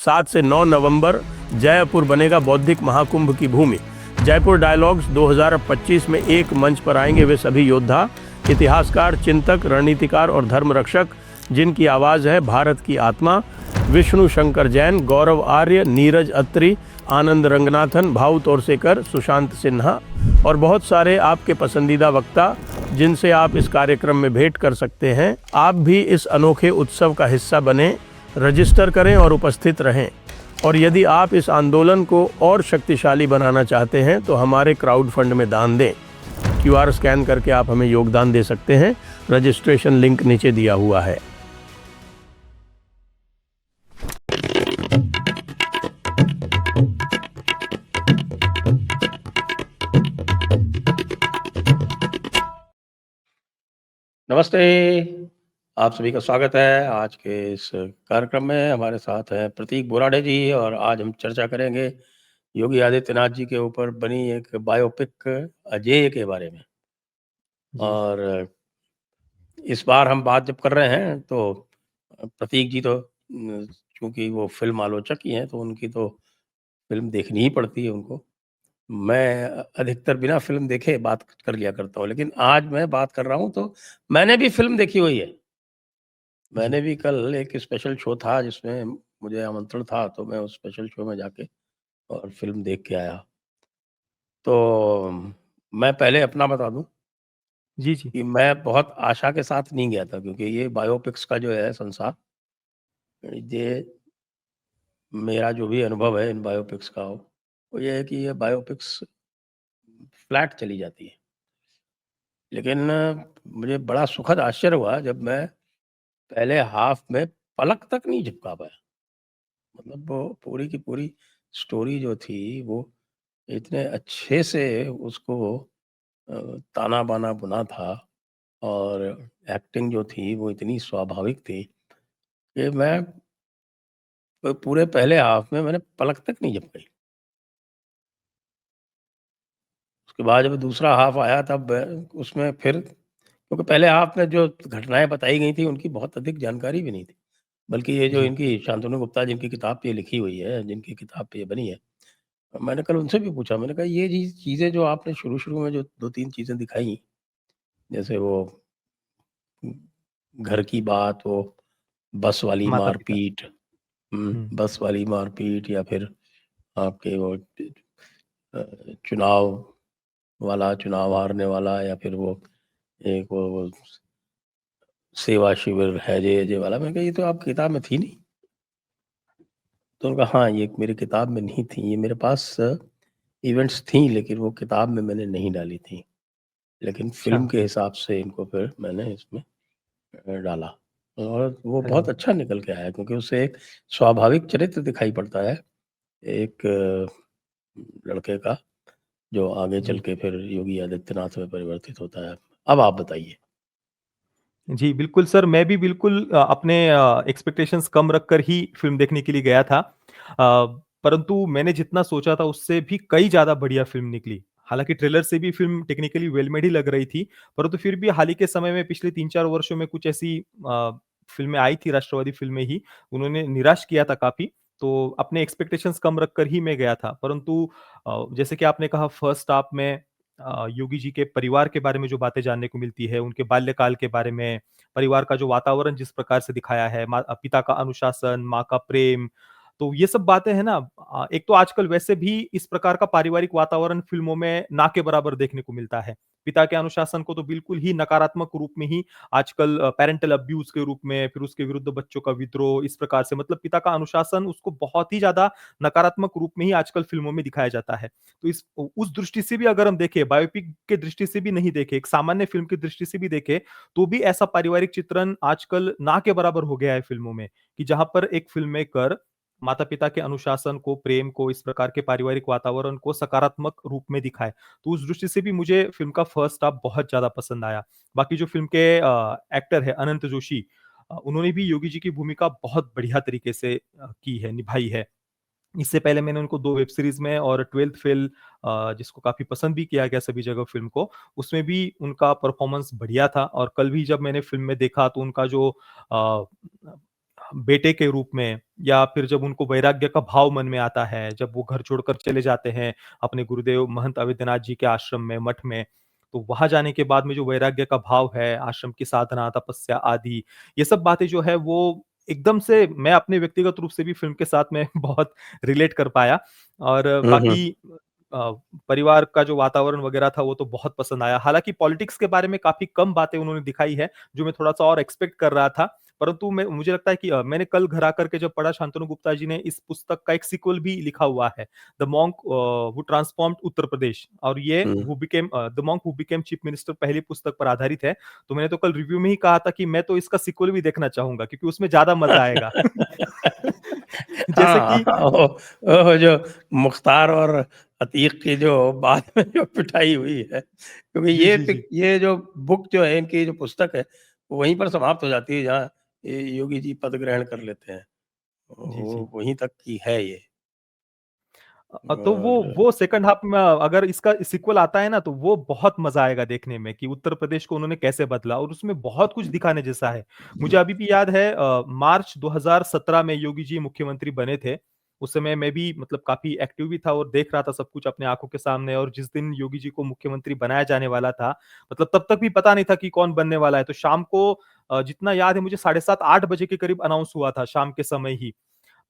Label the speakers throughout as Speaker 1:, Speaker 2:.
Speaker 1: 7 से 9 नवंबर जयपुर बनेगा बौद्धिक महाकुंभ की भूमि। जयपुर डायलॉग्स 2025 में एक मंच पर आएंगे वे सभी योद्धा, इतिहासकार, चिंतक, रणनीतिकार और धर्म रक्षक जिनकी आवाज़ है भारत की आत्मा। विष्णु शंकर जैन, गौरव आर्य, नीरज अत्री, आनंद रंगनाथन, भाऊ तोरसेकर, सुशांत सिन्हा और बहुत सारे आपके पसंदीदा वक्ता जिनसे आप इस कार्यक्रम में भेंट कर सकते हैं। आप भी इस अनोखे उत्सव का हिस्सा बने, रजिस्टर करें और उपस्थित रहें। और यदि आप इस आंदोलन को और शक्तिशाली बनाना चाहते हैं तो हमारे क्राउड फंड में दान दें। QR स्कैन करके आप हमें योगदान दे सकते हैं। रजिस्ट्रेशन लिंक नीचे दिया हुआ है। नमस्ते, आप सभी का स्वागत है आज के इस कार्यक्रम में। हमारे साथ हैं प्रतीक बोराडे जी और आज हम चर्चा करेंगे योगी आदित्यनाथ जी के ऊपर बनी एक बायोपिक अजेय के बारे में। और इस बार हम बात जब कर रहे हैं तो प्रतीक जी तो चूंकि वो फिल्म आलोचक ही हैं तो उनकी तो फिल्म देखनी ही पड़ती है उनको। मैं अधिकतर बिना फिल्म देखे बात कर लिया करता हूँ, लेकिन आज मैं बात कर रहा हूँ तो मैंने भी फिल्म देखी हुई है। मैंने भी कल एक स्पेशल शो था जिसमें मुझे आमंत्रण था, तो मैं उस स्पेशल शो में जाके और फिल्म देख के आया। तो मैं पहले अपना बता दूं
Speaker 2: जी, जी।
Speaker 1: कि मैं बहुत आशा के साथ नहीं गया था, क्योंकि ये बायोपिक्स का जो है संसार, ये मेरा जो भी अनुभव है इन बायोपिक्स का वो ये है कि ये बायोपिक्स फ्लैट चली जाती है। लेकिन मुझे बड़ा सुखद आश्चर्य हुआ जब मैं पहले हाफ में पलक तक नहीं झपका पाया। मतलब वो पूरी की पूरी स्टोरी जो थी वो इतने अच्छे से उसको अ, ताना-बाना बुना था और एक्टिंग जो थी वो इतनी स्वाभाविक थी कि मैं पूरे पहले हाफ में मैंने पलक तक नहीं झपकाई। उसके बाद जब दूसरा हाफ आया तब उसमें फिर, क्योंकि पहले हाफ में जो घटनाएँ बताई गई थी उनकी बहुत अधिक जानकारी भी नहीं थी। बल्कि ये जो
Speaker 2: जी।
Speaker 1: इनकी शांतनु गुप्ता जिनकी किताब पे ये लिखी हुई है, जिनकी किताब पे ये बनी है, मैंने कल उनसे भी पूछा, मैंने कहा ये जी चीज़ें जो आपने शुरू-शुरू में जो 2-3 चीज़ें दिखाई, जैसे वो घर की बात, वो बस वाली
Speaker 2: माता-पिता।
Speaker 1: मारपीट,
Speaker 2: हुँ।
Speaker 1: बस वाली मारपीट या फिर आपके वो चुनाव चुनाव हारने वाला, या फिर वो एक वो सेवा शिविर हैजे-वैजे वाला, मैंने कहा ये तो आपकी किताब में थी नहीं। तो उन्होंने कहा हाँ, ये मेरी किताब में नहीं थी, ये मेरे पास इवेंट्स थी लेकिन वो किताब में मैंने नहीं डाली थी। लेकिन
Speaker 2: अच्छा,
Speaker 1: फ़िल्म के हिसाब से इनको फिर मैंने इसमें डाला और वो
Speaker 2: अरे
Speaker 1: बहुत
Speaker 2: वाह!
Speaker 1: अच्छा निकल के आया, क्योंकि उससे एक स्वाभाविक चरित्र दिखाई पड़ता है, एक लड़के का, जो आगे चल
Speaker 2: जी।
Speaker 1: के फिर योगी आदित्यनाथ में परिवर्तित होता है। अब आप बताइए?
Speaker 2: जी, बिल्कुल सर, मैं भी बिल्कुल अपने एक्सपेक्टेशंस कम रखकर ही फ़िल्म देखने के लिए गया था। परंतु मैंने जितना सोचा था उससे भी कई ज़्यादा बढ़िया फ़िल्म निकली। हालाँकि ट्रेलर से भी फ़िल्म टेक्निकली वेल मेड ही लग रही थी, परंतु फिर भी हाल ही के समय में पिछले 3-4 वर्षों में कुछ ऐसी फ़िल्में आई थी, राष्ट्रवादी फ़िल्में ही, उन्होंने निराश किया था काफ़ी। तो अपने एक्सपेक्टेशंस कम रखकर ही मैं गया था। परंतु जैसे कि आपने कहा फर्स्ट हाफ में योगी जी के परिवार के बारे में जो बातें जानने को मिलती है, उनके बाल्यकाल के बारे में, परिवार का जो वातावरण जिस प्रकार से दिखाया है, पिता का अनुशासन, माँ का प्रेम, तो ये सब बातें हैं ना। एक तो आजकल वैसे भी इस प्रकार का पारिवारिक वातावरण फ़िल्मों में ना के बराबर देखने को मिलता है। पिता के अनुशासन को तो बिल्कुल ही नकारात्मक रूप में ही आजकल पैरेंटल अब्यूज़ के रूप में, फिर उसके विरुद्ध बच्चों का विद्रोह, इस प्रकार से मतलब पिता का अनुशासन उसको बहुत ही ज़्यादा नकारात्मक रूप में ही आजकल फ़िल्मों में दिखाया जाता है। तो उस दृष्टि से भी अगर हम देखें, बायोपिक के दृष्टि से भी नहीं देखें, एक सामान्य फ़िल्म की दृष्टि से भी देखें, तो भी ऐसा पारिवारिक चित्रण आजकल ना के बराबर हो गया है फ़िल्मों में, कि जहाँ पर एक फ़िल्म मेकर माता-पिता के अनुशासन को, प्रेम को, इस प्रकार के पारिवारिक वातावरण को सकारात्मक रूप में दिखाए। तो उस दृष्टि से भी मुझे फ़िल्म का फर्स्ट हाफ बहुत ज़्यादा पसंद आया। बाकी जो फ़िल्म के एक्टर हैं अनंत जोशी, उन्होंने भी योगी जी की भूमिका बहुत बढ़िया तरीके से की है, निभाई है। इससे पहले मैंने उनको 2 वेब सीरीज़ में और 12th फेल जिसको काफ़ी पसंद भी किया गया सभी जगह फ़िल्म को, उसमें भी उनका परफ़ॉर्मेंस बढ़िया था और कल भी जब मैंने फ़िल्म में देखा तो उनका जो अ बेटे के रूप में, या फिर जब उनको वैराग्य का भाव मन में आता है, जब वो घर छोड़कर चले जाते हैं अपने गुरुदेव महंत अवेद्यनाथ जी के आश्रम में, मठ में, तो वहाँ जाने के बाद में जो वैराग्य का भाव है, आश्रम की साधना, तपस्या आदि, ये सब बातें जो है वो एकदम से मैं अपने व्यक्तिगत रूप से भी फ़िल्म के साथ में बहुत रिलेट कर पाया। और
Speaker 1: हुँ, हुँ।
Speaker 2: बाकी अ, परिवार का जो वातावरण वगैरह था वो तो बहुत पसंद आया। हालाँकि पॉलिटिक्स के बारे में काफ़ी कम बातें उन्होंने दिखाई है, जो मैं थोड़ा-सा और एक्सपेक्ट कर रहा था। परंतु मैं मुझे लगता है कि मैंने कल घर आकर के जब पढ़ा, शांतनु गुप्ता जी ने इस पुस्तक का एक सीक्वल भी लिखा हुआ है, the monk who transformed Uttar Pradesh, और ये
Speaker 1: हुँ।
Speaker 2: The monk who became chief minister पहली पुस्तक पर आधारित है। तो मैंने तो कल रिव्यू में ही कहा था कि मैं तो इसका सीक्वल भी देखना चाहूँगा, क्योंकि उसमें ज़्यादा मज़ा आएगा। जैसे
Speaker 1: हाँ,
Speaker 2: कि
Speaker 1: वो जो मुख्तार और अतीक की जो बाद में जो पिटाई हुई है, क्योंकि
Speaker 2: जी, जी, जी।
Speaker 1: ये जो बुक जो है, इनकी जो पुस्तक है, वो वहीं पर समाप्त हो जाती है जहाँ ये योगी जी पद ग्रहण कर लेते हैं।
Speaker 2: जी, जी।
Speaker 1: वो वहीं तक की है ये।
Speaker 2: तो वो
Speaker 1: और
Speaker 2: वो सेकंड हाफ में अगर इसका सीक्वल आता है ना, तो वो बहुत मज़ा आएगा देखने में कि उत्तर प्रदेश को उन्होंने कैसे बदला, और उसमें बहुत कुछ दिखाने जैसा है। मुझे अभी भी याद है मार्च 2017 में योगी जी मुख्यमंत्री बने थे। उस समय मैं भी मतलब काफ़ी एक्टिव भी था और देख रहा था सब कुछ अपने आँखों के सामने, और जिस दिन योगी जी को मुख्यमंत्री बनाया जाने वाला था, मतलब तब तक भी पता नहीं था कि कौन बनने वाला है। तो शाम को जितना याद है मुझे 7:30 8 बजे के करीब अनाउंस हुआ था, शाम के समय ही।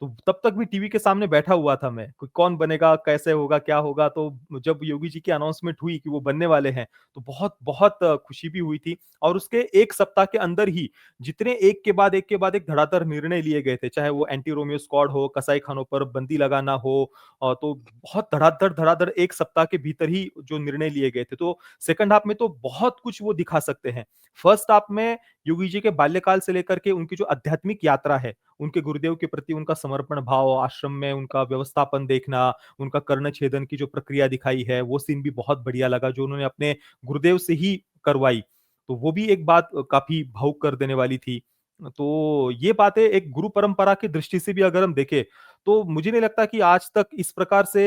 Speaker 2: तो तब तक भी टीवी के सामने बैठा हुआ था मैं, कि कौन बनेगा, कैसे होगा, क्या होगा? तो जब योगी जी की अनाउंसमेंट हुई कि वो बनने वाले हैं, तो बहुत बहुत खुशी भी हुई थी, और उसके 1 सप्ताह के अंदर ही जितने एक के बाद एक धड़ाधड़ निर्णय लिए गए थे, चाहे वो एंटी रोमियो स्क्वाड हो, कसाईखानों पर बंदी लगाना हो, तो बहुत धड़ाधड़ 1 सप्ताह के भीतर ही जो निर्णय लिए गए थे। तो सेकंड हाफ में तो बहुत कुछ वो दिखा सकते हैं। फर्स्ट हाफ में योगी जी के बाल्यकाल से लेकर के उनकी जो आध्यात्मिक यात्रा है, उनके गुरुदेव के प्रति उनका समर्पण भाव, आश्रम में उनका व्यवस्थापन देखना, उनका कर्णछेदन की जो प्रक्रिया दिखाई है, वो सीन भी बहुत बढ़िया लगा, जो उन्होंने अपने गुरुदेव से ही करवाई। तो वो भी एक बात काफ़ी भावुक कर देने वाली थी। तो ये बातें एक गुरु परंपरा की दृष्टि से भी अगर हम देखें, तो मुझे नहीं लगता कि आज तक इस प्रकार से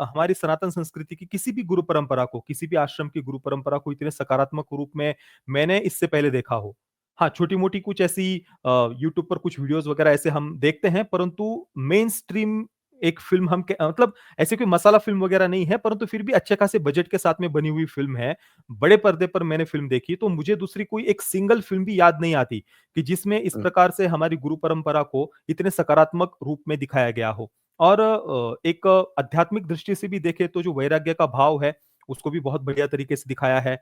Speaker 2: हमारी सनातन संस्कृति की किसी भी गुरु परंपरा को, किसी भी आश्रम की गुरु परंपरा को इतने सकारात्मक रूप में मैंने इससे पहले देखा हो। हाँ, छोटी-मोटी कुछ ऐसी यूट्यूब पर कुछ वीडियोज़ वगैरह ऐसे हम देखते हैं, परंतु मेनस्ट्रीम एक फ़िल्म हम मतलब ऐसे कोई मसाला फ़िल्म वगैरह नहीं है, परंतु फिर भी अच्छे खासे बजट के साथ में बनी हुई फ़िल्म है। बड़े पर्दे पर मैंने फ़िल्म देखी, तो मुझे दूसरी कोई एक सिंगल फ़िल्म भी याद नहीं आती, कि जिसमें इस
Speaker 1: हुँ,
Speaker 2: प्रकार से हमारी गुरु परंपरा को इतने सकारात्मक रूप में दिखाया गया हो। और एक आध्यात्मिक दृष्टि से भी देखें तो जो वैराग्य का भाव है, उसको भी बहुत बढ़िया तरीके से दिखाया है।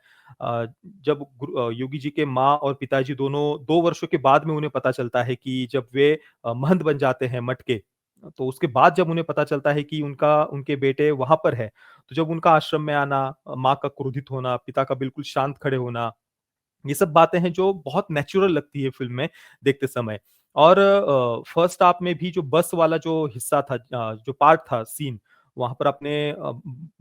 Speaker 2: जब योगी जी के माँ और पिताजी दोनों 2 वर्षों के बाद में उन्हें पता चलता है कि जब वे महंत बन जाते हैं मठ के, तो उसके बाद जब उन्हें पता चलता है कि उनके बेटे वहाँ पर है, तो जब उनका आश्रम में आना, माँ का क्रोधित होना, पिता का बिल्कुल शांत खड़े होना, ये सब बातें हैं जो बहुत नेचुरल लगती है फ़िल्म में देखते समय। और फर्स्ट हाफ में भी जो बस वाला जो हिस्सा था, जो पार्ट था सीन, वहाँ पर अपने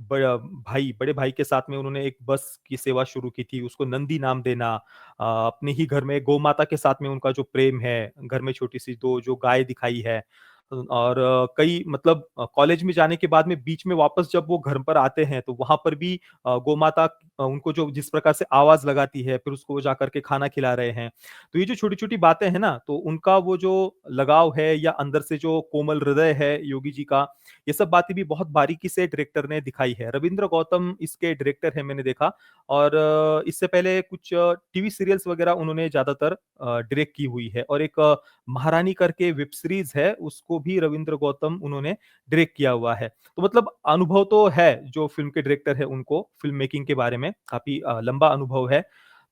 Speaker 2: बड़े भाई के साथ में उन्होंने एक बस की सेवा शुरू की थी, उसको नंदी नाम देना, अपने ही घर में गौ माता के साथ में उनका जो प्रेम है, घर में छोटी-सी 2 जो गाय दिखाई है, और कई मतलब कॉलेज में जाने के बाद में बीच में वापस जब वो घर पर आते हैं, तो वहाँ पर भी गौ माता उनको जो जिस प्रकार से आवाज़ लगाती है, फिर उसको वो जाकर के खाना खिला रहे हैं। तो ये जो छोटी-छोटी बातें हैं ना, तो उनका वो जो लगाव है, या अंदर से जो कोमल हृदय है योगी जी का, ये सब बातें भी बहुत बारीकी से डायरेक्टर ने दिखाई है। रवींद्र गौतम इसके डायरेक्टर हैं मैंने देखा, और इससे पहले कुछ टीवी सीरियल्स वगैरह उन्होंने ज़्यादातर डायरेक्ट की हुई है, और एक महारानी करके वेब सीरीज़ है, उसको भी रवींद्र गौतम उन्होंने डायरेक्ट किया हुआ है। तो मतलब अनुभव तो है, जो फ़िल्म के डायरेक्टर हैं उनको फ़िल्म मेकिंग के बारे में काफ़ी लंबा अनुभव है।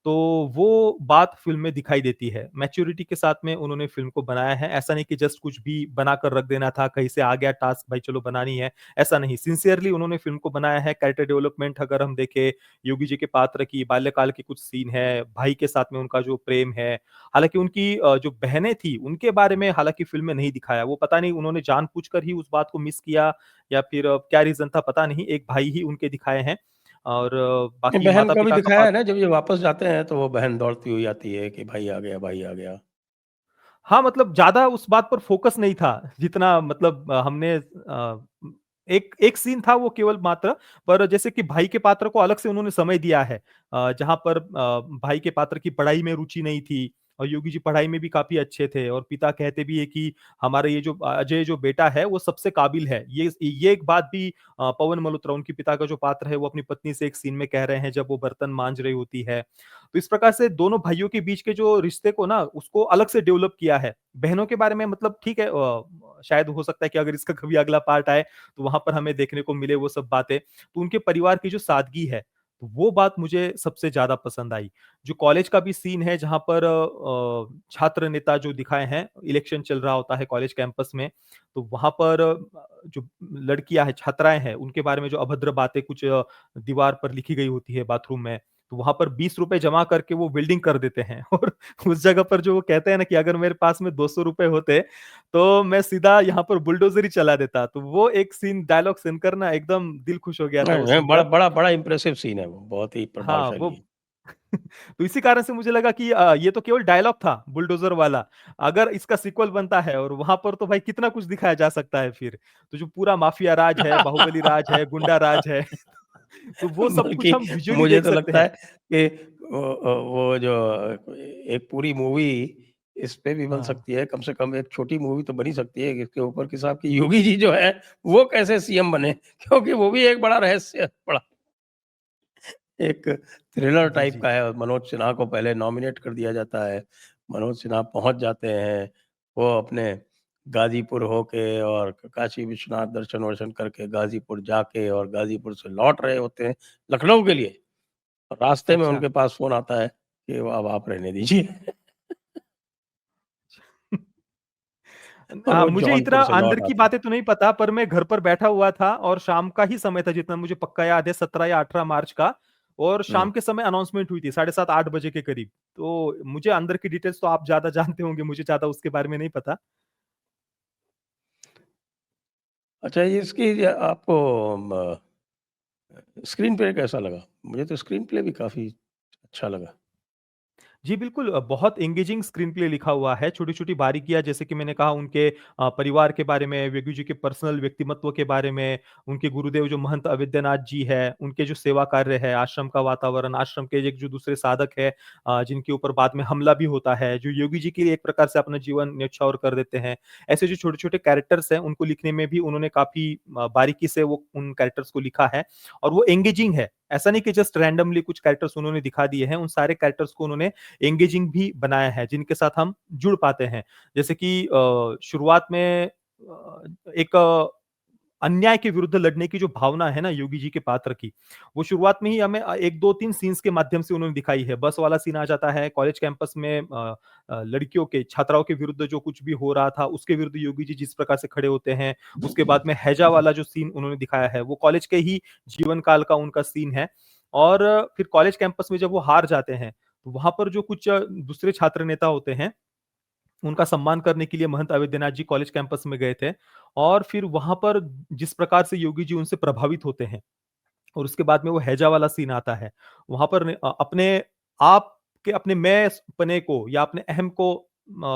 Speaker 2: तो वो बात फ़िल्म में दिखाई देती है। मैच्योरिटी के साथ में उन्होंने फ़िल्म को बनाया है। ऐसा नहीं कि जस्ट कुछ भी बनाकर रख देना था, कहीं से आ गया टास्क भाई चलो बनानी है, ऐसा नहीं। सिंसियरली उन्होंने फ़िल्म को बनाया है। कैरेक्टर डेवलपमेंट अगर हम देखें, योगी जी के पात्र की बाल्यकाल के कुछ सीन है, भाई के साथ में उनका जो प्रेम है। हालाँकि उनकी जो बहनें थी, उनके बारे में हालाँकि फ़िल्म में नहीं दिखाया। वो पता नहीं उन्होंने जानबूझकर ही उस बात को मिस किया, या फिर क्या रीज़न था पता नहीं। एक भाई ही उनके दिखाए हैं, और
Speaker 1: नहीं,
Speaker 2: बाकी
Speaker 1: बहन का भी
Speaker 2: माता-पिता का
Speaker 1: दिखाया है
Speaker 2: पात्र।
Speaker 1: ना, जब ये वापस जाते हैं तो वो बहन दौड़ती हुई आती है कि भाई आ गया, भाई आ गया।
Speaker 2: हाँ, मतलब ज़्यादा उस बात पर फ़ोकस नहीं था, जितना मतलब हमने एक एक सीन था वो केवल मात्र, पर जैसे कि भाई के पात्र को अलग से उन्होंने समय दिया है, जहाँ पर भाई के पात्र की पढ़ाई में रुचि नहीं थी, और योगी जी पढ़ाई में भी काफ़ी अच्छे थे और पिता कहते भी है कि हमारा ये जो अजय जो बेटा है वो सबसे काबिल है। ये एक बात भी पवन मल्होत्रा उनके पिता का जो पात्र है वो अपनी पत्नी से एक सीन में कह रहे हैं जब वो बर्तन मांज रही होती है। तो इस प्रकार से दोनों भाइयों के बीच के जो रिश्ते को ना उसको अलग से डेवलप किया है। बहनों के बारे में मतलब ठीक है शायद हो सकता है कि अगर इसका कभी अगला पार्ट आए तो वहाँ पर हमें देखने को मिले वो सब बातें। तो उनके परिवार की जो सादगी है, तो वो बात मुझे सबसे ज़्यादा पसंद आई। जो कॉलेज का भी सीन है जहाँ पर छात्र नेता जो दिखाए हैं, इलेक्शन चल रहा होता है कॉलेज कैंपस में, तो वहाँ पर जो लड़कियाँ हैं, छात्राएँ हैं, उनके बारे में जो अभद्र बातें कुछ दीवार पर लिखी गई होती है बाथरूम में, तो वहाँ पर ₹20 जमा करके वो वेल्डिंग कर देते हैं और उस जगह पर जो वो कहते हैं ना कि अगर मेरे पास में ₹200 होते, तो मैं सीधा यहाँ पर बुलडोज़र ही चला देता। तो वो एक सीन डायलॉग सुनकर ना एकदम दिल खुश हो गया था
Speaker 1: नहीं,
Speaker 2: वो
Speaker 1: नहीं, बड़ा
Speaker 2: सुनकर।
Speaker 1: बड़ा बड़ा इम्प्रेसिव सीन है वो, बहुत ही
Speaker 2: हाँ,
Speaker 1: प्रभावशाली है।
Speaker 2: वो तो इसी कारण से मुझे लगा कि ये तो केवल डायलॉग था बुलडोज़र वाला। अगर इसका सीक्वल बनता है और वहाँ पर तो भाई कितना कुछ दिखाया जा सकता है फिर। तो जो पूरा माफिया राज है, बाहुबली राज है, गुंडा राज है, तो वो सब कुछ
Speaker 1: बल्कि
Speaker 2: हम विज़ुअली
Speaker 1: मुझे
Speaker 2: देख
Speaker 1: तो
Speaker 2: सकते
Speaker 1: लगता
Speaker 2: हैं।
Speaker 1: है कि वो जो एक पूरी मूवी इस पे भी बन
Speaker 2: हाँ।
Speaker 1: सकती है, कम से कम एक छोटी मूवी तो बन ही सकती है इसके ऊपर कि साहब कि योगी जी जो है, वो कैसे सीएम बने? क्योंकि वो भी एक बड़ा रहस्य है, बड़ा एक थ्रिलर
Speaker 2: जी,
Speaker 1: टाइप
Speaker 2: जी।
Speaker 1: का है। मनोज सिन्हा को पहले नॉमिनेट कर दिया जाता है। मनोज सिन्हा पहुँच जाते हैं, वो अपने गाज़ीपुर होके और काशी विश्वनाथ दर्शन-वर्शन करके गाज़ीपुर जाके और गाज़ीपुर से लौट रहे होते हैं लखनऊ के लिए। और रास्ते में
Speaker 2: अच्छा।
Speaker 1: उनके पास फ़ोन आता है कि वो अब आप रहने दीजिए और वो
Speaker 2: मुझे इतना
Speaker 1: जौनपुर से
Speaker 2: अंदर
Speaker 1: लौट
Speaker 2: की
Speaker 1: आते हैं।
Speaker 2: बातें तो नहीं पता पर मैं घर पर बैठा हुआ था और शाम का ही समय था जितना मुझे पक्का याद है 17 या 18 मार्च का और
Speaker 1: हुँ।
Speaker 2: शाम के समय अनाउंसमेंट हुई थी 7:30 8 बजे के करीब। तो मुझे अंदर की डिटेल्स तो आप ज़्यादा जानते होंगे, मुझे ज़्यादा उसके बारे में नहीं पता।
Speaker 1: अच्छा ये इसकी आपको म स्क्रीन प्ले कैसा लगा? मुझे तो स्क्रीन प्ले भी काफ़ी अच्छा लगा।
Speaker 2: जी, बिल्कुल बहुत एंगेजिंग स्क्रीन प्ले लिखा हुआ है, छोटी-छोटी बारीकियाँ जैसे कि मैंने कहा उनके परिवार के बारे में, वेगू जी के पर्सनल व्यक्तिमत्व के बारे में, उनके गुरुदेव जो महंत अवेद्यनाथ जी हैं, उनके जो सेवा कार्य है, आश्रम का वातावरण, आश्रम के एक जो दूसरे साधक हैं जिनके ऊपर बाद में हमला भी होता है, जो योगी जी के लिए एक प्रकार से अपना जीवन न्यौछावर कर देते हैं। ऐसे जो छोटे-छोटे कैरेक्टर्स हैं, उनको लिखने में भी उन्होंने काफ़ी बारीकी से वो उन कैरेक्टर्स को लिखा है और वो एंगेजिंग है। ऐसा नहीं कि जस्ट रैंडमली कुछ कैरेक्टर्स उन्होंने दिखा दिए हैं, उन सारे कैरेक्टर्स को उन्होंने एंगेजिंग भी बनाया है, जिनके साथ हम जुड़ पाते हैं। जैसे कि शुरुआत में एक अन्याय के विरुद्ध लड़ने की जो भावना है ना योगी जी के पात्र की, वो शुरुआत में ही हमें 1, 2, 3 सीन्स के माध्यम से उन्होंने दिखाई है। बस वाला सीन आ जाता है, कॉलेज कैंपस में लड़कियों के छात्राओं के विरुद्ध जो कुछ भी हो रहा था, उसके विरुद्ध योगी जी जिस प्रकार से खड़े होते हैं। उसके बाद में हैजा वाला जो सीन उन्होंने दिखाया है, वो कॉलेज के ही जीवन काल का उनका सीन है। और फिर कॉलेज कैंपस में जब वो हार जाते हैं, तो वहाँ पर जो कुछ दूसरे छात्र नेता होते हैं, उनका सम्मान करने के लिए महंत अवेद्यनाथ जी कॉलेज कैंपस में गए थे और फिर वहाँ पर जिस प्रकार से योगी जी उनसे प्रभावित होते हैं और उसके बाद में वो हैजा वाला सीन आता है। वहाँ पर अपने आप के अपने मैं-पने को या अपने अहम को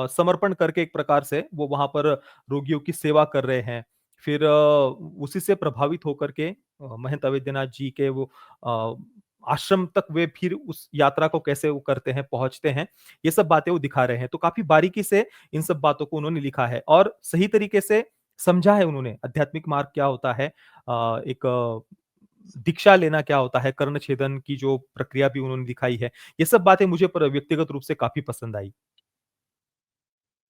Speaker 2: समर्पण करके एक प्रकार से वो वहाँ पर रोगियों की सेवा कर रहे हैं। फिर उसी से प्रभावित होकर के महंत अवेद्यनाथ जी के वो अ, आश्रम तक वे फिर उस यात्रा को कैसे वो करते हैं, पहुँचते हैं, ये सब बातें वो दिखा रहे हैं। तो काफ़ी बारीकी से इन सब बातों को उन्होंने लिखा है और सही तरीके से समझा है उन्होंने आध्यात्मिक मार्ग क्या होता है। एक दीक्षा लेना क्या होता है, कर्ण छेदन की जो प्रक्रिया भी उन्होंने दिखाई है। ये सब बातें मुझे व्यक्तिगत रूप से काफ़ी पसंद आई।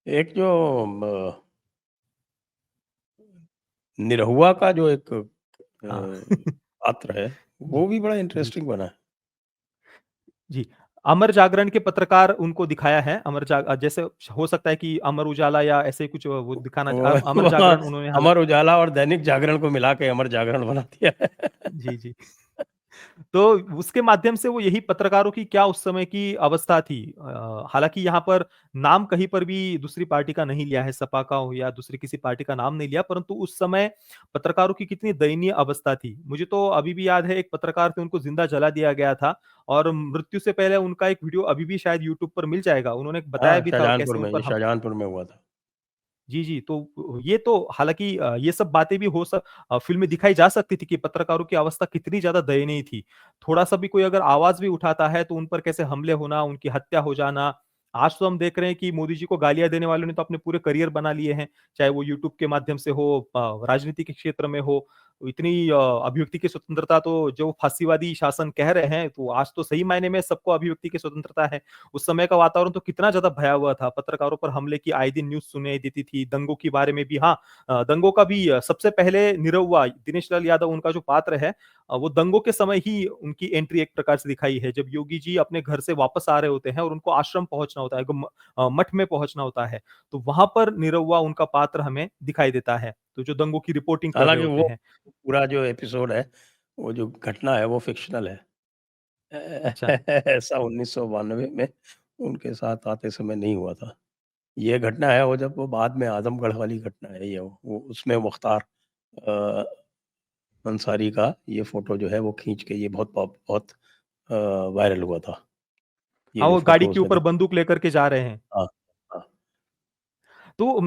Speaker 1: एक जो म निरहुआ का जो एक
Speaker 2: हाँ।
Speaker 1: पात्र है,
Speaker 2: जी,
Speaker 1: वो भी बड़ा
Speaker 2: जी,
Speaker 1: इंटरेस्टिंग बना है।
Speaker 2: जी। अमर जागरण के पत्रकार उनको दिखाया है। जैसे हो सकता है कि अमर उजाला या ऐसे ही कुछ वो दिखाना
Speaker 1: वो
Speaker 2: अमर
Speaker 1: वहाँ
Speaker 2: जागरण उन्होंने हाल
Speaker 1: अमर उजाला और दैनिक जागरण को मिला के अमर जागरण बना दिया है।
Speaker 2: जी, जी। तो उसके माध्यम से वो यही पत्रकारों की क्या उस समय की अवस्था थी। हालाँकि यहाँ पर नाम कहीं पर भी दूसरी पार्टी का नहीं लिया है, सपा का हो या दूसरी किसी पार्टी का नाम नहीं लिया, परंतु उस समय पत्रकारों की कितनी दयनीय अवस्था थी। मुझे तो अभी भी याद है एक पत्रकार थे उनको ज़िंदा जला दिया गया था और मृत्यु से पहले उनका एक वीडियो अभी भी शायद यूट्यूब पर मिल जाएगा। उन्होंने बताया
Speaker 1: हाँ,
Speaker 2: भी था
Speaker 1: शाहजहानपुर
Speaker 2: कैसे उन
Speaker 1: में,
Speaker 2: पर
Speaker 1: ये
Speaker 2: हम
Speaker 1: शाहजहानपुर में हुआ था।
Speaker 2: जी, जी। तो ये तो हालाँकि ये सब बातें भी फ़िल्म में दिखाई जा सकती थी कि पत्रकारों की अवस्था कितनी ज़्यादा दयनीय थी। थोड़ा-सा भी कोई अगर आवाज़ भी उठाता है तो उन पर कैसे हमले होना, उनकी हत्या हो जाना आज तो हम देख रहे हैं कि मोदी जी को गालियाँ देने वालों ने तो अपने पूरे करियर बना लिए हैं, चाहे वो यूट्यूब के माध्यम से हो, राजनीति के क्षेत्र में हो। इतनी अभिव्यक्ति की स्वतंत्रता तो जो फासीवादी शासन कह रहे हैं, तो आज तो सही मायने में सबको अभिव्यक्ति की स्वतंत्रता है। उस समय का वातावरण तो कितना ज़्यादा भयावह था, पत्रकारों पर हमले की आए दिन न्यूज़ सुनाई देती थी, दंगों के बारे में भी हाँ, दंगों का भी सबसे पहले निरहुआ दिनेश लाल यादव उनका जो पात्र है, वो दंगों के समय ही उनकी एंट्री एक प्रकार से दिखाई है, जब योगी जी अपने घर से वापस आ रहे होते हैं और उनको आश्रम पहुँचना होता है, मठ में पहुँचना होता है, तो वहाँ पर निरहुआ उनका पात्र हमें दिखाई देता है, तो जो दंगों की रिपोर्टिंग कर रहे
Speaker 1: हालाँकि
Speaker 2: होते
Speaker 1: वो
Speaker 2: हैं।
Speaker 1: पूरा जो एपिसोड है, वो जो घटना है वो फ़िक्शनल है।
Speaker 2: अच्छा,
Speaker 1: ऐसा 1992 में उनके साथ आते समय नहीं हुआ था। ये घटना है वो जब वो बाद में आज़मगढ़ वाली घटना है ये वो उसमें मुख्तार अ, अंसारी का ये फ़ोटो जो है वो खींच के ये बहुत वायरल हुआ था। ये
Speaker 2: हाँ,
Speaker 1: जो
Speaker 2: वो गाड़ी
Speaker 1: फ़ोटो
Speaker 2: के
Speaker 1: उसने
Speaker 2: ऊपर
Speaker 1: दिखाया।
Speaker 2: बंदूक लेकर के जा रहे हैं।
Speaker 1: हाँ, हाँ।
Speaker 2: तो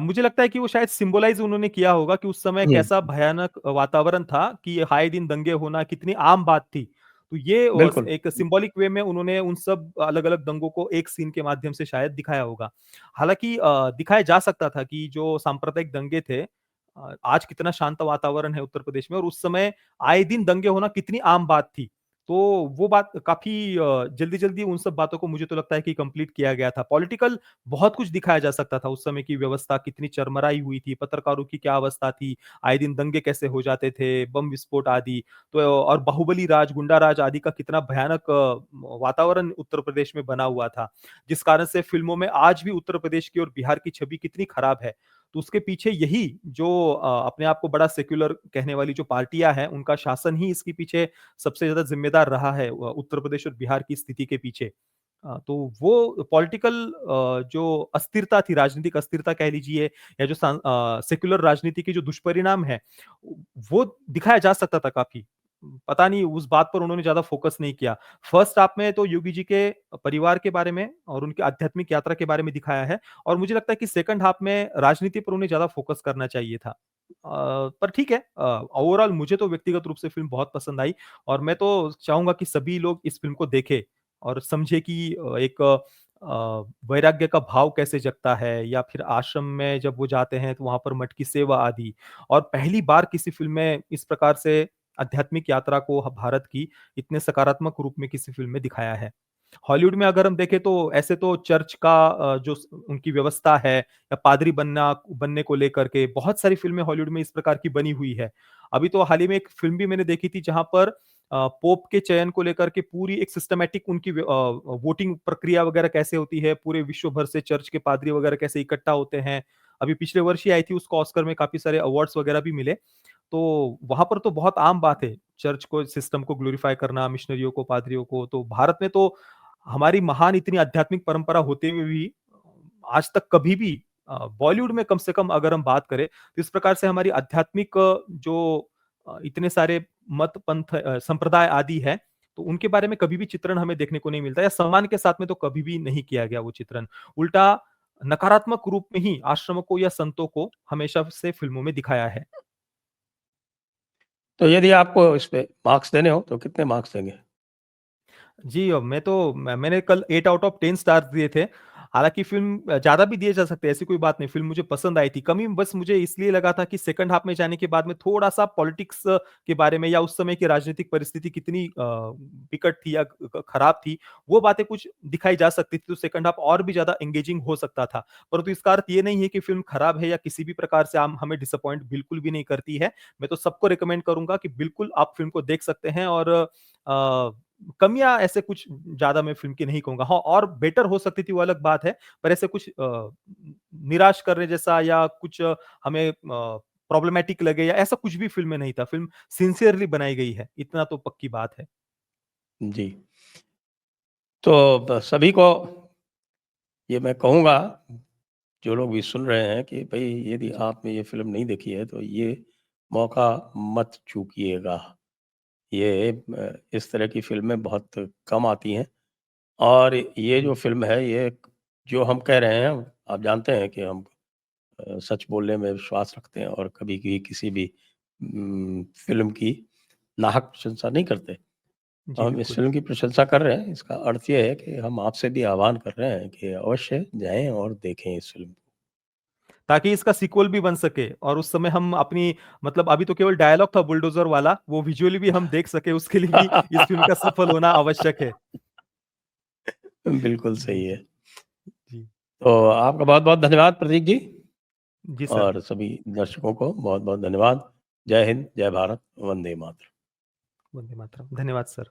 Speaker 2: मुझे लगता है कि वो शायद सिम्बोलाइज़ उन्होंने किया होगा कि उस समय
Speaker 1: हुँ,
Speaker 2: कैसा भयानक वातावरण था कि आए दिन दंगे होना कितनी आम बात थी। तो ये
Speaker 1: बिल्कुल।
Speaker 2: एक सिंबॉलिक वे में उन्होंने उन सब अलग-अलग दंगों को एक सीन के माध्यम से शायद दिखाया होगा। हालाँकि दिखाया जा सकता था कि जो सांप्रदायिक दंगे थे, आज कितना शांत वातावरण है उत्तर प्रदेश में और उस समय आए दिन दंगे होना कितनी आम बात थी। तो वो बात काफ़ी जल्दी-जल्दी उन सब बातों को मुझे तो लगता है कि कंप्लीट किया गया था। पॉलिटिकल बहुत कुछ दिखाया जा सकता था, उस समय की व्यवस्था कितनी चरमराई हुई थी, पत्रकारों की क्या अवस्था थी, आए दिन दंगे कैसे हो जाते थे, बम विस्फोट आदि। तो और बाहुबली राज, गुंडा राज आदि का कितना भयानक वातावरण उत्तर प्रदेश में बना हुआ था, जिस कारण से फ़िल्मों में आज भी उत्तर प्रदेश की और बिहार की छवि कितनी खराब है। तो उसके पीछे यही जो अपने आप को बड़ा सेक्युलर कहने वाली जो पार्टियाँ हैं, उनका शासन ही इसके पीछे सबसे ज़्यादा ज़िम्मेदार रहा है, उत्तर प्रदेश और बिहार की स्थिति के पीछे। तो वो पॉलिटिकल जो अस्थिरता थी, राजनीतिक अस्थिरता कह लीजिए या जो सेक्युलर राजनीति के जो दुष्परिणाम हैं, वो दिखाया जा सकता था काफ़ी। पता नहीं उस बात पर उन्होंने ज़्यादा फ़ोकस नहीं किया। फर्स्ट हाफ में तो योगी जी के परिवार के बारे में और उनकी आध्यात्मिक यात्रा के बारे में दिखाया है और मुझे लगता है कि सेकंड हाफ में राजनीति पर उन्हें ज़्यादा फ़ोकस करना चाहिए था। पर ठीक है, ओवरऑल मुझे तो व्यक्तिगत रूप से फ़िल्म बहुत पसंद आई और मैं तो चाहूँगा कि सभी लोग इस फ़िल्म को देखें और समझे कि एक वैराग्य का भाव कैसे जगता है या फिर आश्रम में जब वो जाते हैं तो वहाँ पर मठ की सेवा आदि और पहली बार किसी फ़िल्म में इस प्रकार से आध्यात्मिक यात्रा को भारत की इतने सकारात्मक रूप में किसी फ़िल्म में दिखाया है। हॉलीवुड में अगर हम देखें तो ऐसे तो चर्च का जो उनकी व्यवस्था है या पादरी बनने को लेकर के बहुत सारी फ़िल्में हॉलीवुड में इस प्रकार की बनी हुई है। अभी तो हाल ही में एक फ़िल्म भी मैंने देखी थी जहाँ पर पोप के चयन को लेकर के पूरी एक सिस्टमैटिक उनकी वोटिंग प्रक्रिया वगैरह कैसे होती है, पूरे विश्व भर से चर्च के पादरी वगैरह कैसे इकट्ठा होते हैं। अभी पिछले वर्ष ही आई थी, उसको ऑस्कर में काफ़ी सारे अवार्ड्स वगैरह भी मिले। तो वहाँ पर तो बहुत आम बात है, चर्च को सिस्टम को ग्लोरीफाई करना, मिशनरियों को, पादरियों को। तो भारत में तो हमारी महान इतनी आध्यात्मिक परंपरा होते हुए भी आज तक कभी भी बॉलीवुड में कम से कम अगर हम बात करें, तो इस प्रकार से हमारी आध्यात्मिक जो इतने सारे मत, पंथ, संप्रदाय आदि हैं, तो उनके बारे में कभी भी चित्रण हमें देखने को नहीं मिलता या सम्मान के साथ में तो कभी भी नहीं किया गया वो चित्रण। उल्टा नकारात्मक रूप में ही आश्रमों को या संतों को हमेशा से फ़िल्मों में दिखाया है।
Speaker 1: तो यदि आपको इस पे मार्क्स देने हो तो कितने मार्क्स देंगे?
Speaker 2: जी, मैंने कल 8 आउट ऑफ 10 स्टार्स दिए थे। हालाँकि फ़िल्म ज़्यादा भी दिए जा सकते हैं, ऐसी कोई बात नहीं, फ़िल्म मुझे पसंद आई थी। कमी बस मुझे इसलिए लगा था कि सेकंड हाफ में जाने के बाद में थोड़ा-सा पॉलिटिक्स के बारे में या उस समय की राजनीतिक परिस्थिति कितनी विकट थी या खराब थी, वो बातें कुछ दिखाई जा सकती थी, तो सेकंड हाफ और भी ज़्यादा एंगेजिंग हो सकता था। परंतु इसका अर्थ ये नहीं है कि फ़िल्म खराब है या किसी भी प्रकार से हमें डिसअपॉइंट बिल्कुल भी नहीं करती है। मैं तो सबको रिकमेंड करूँगा कि बिल्कुल आप फ़िल्म को देख सकते हैं और कमियाँ ऐसे कुछ ज़्यादा मैं फ़िल्म की नहीं कहूँगा। हाँ, और बेटर हो सकती थी वो अलग बात है, पर ऐसे कुछ निराश करने जैसा या कुछ हमें प्रॉब्लमैटिक लगे या ऐसा कुछ भी फ़िल्म में नहीं था। फ़िल्म सिंसियरली बनाई गई है, इतना तो पक्की बात है।
Speaker 1: जी। तो सभी को ये मैं कहूँगा, जो लोग भी सुन रहे हैं कि भई यदि
Speaker 2: जी।
Speaker 1: आपने ये फ़िल्म नहीं देखी है तो ये मौका मत चूकिएगा। ये इस तरह की फ़िल्में बहुत कम आती हैं और ये जो
Speaker 2: जी।
Speaker 1: फ़िल्म है ये जो हम कह रहे हैं, आप जानते हैं कि हम सच बोलने में विश्वास रखते हैं और कभी भी किसी भी फ़िल्म की नाहक प्रशंसा नहीं करते।
Speaker 2: जी,
Speaker 1: हम इस
Speaker 2: बिल्कुल।
Speaker 1: फ़िल्म की प्रशंसा कर रहे हैं, इसका अर्थ ये है कि हम आपसे भी आह्वान कर रहे हैं कि अवश्य जाएँ और देखें इस फ़िल्म को।
Speaker 2: ताकि इसका सीक्वल भी बन सके और उस समय हम अपनी मतलब अभी तो केवल डायलॉग था बुलडोज़र वाला, वो विज़ुअली भी हम देख सके उसके लिए भी इस फ़िल्म का सफल होना आवश्यक है।
Speaker 1: बिल्कुल
Speaker 2: जी,
Speaker 1: सही है।
Speaker 2: जी। जी।
Speaker 1: तो आपका बहुत-बहुत धन्यवाद प्रतीक जी
Speaker 2: जी सर।
Speaker 1: और सभी दर्शकों को बहुत-बहुत धन्यवाद। जय हिंद, जय भारत, वंदे मातरम।
Speaker 2: वंदे मातरम। धन्यवाद सर।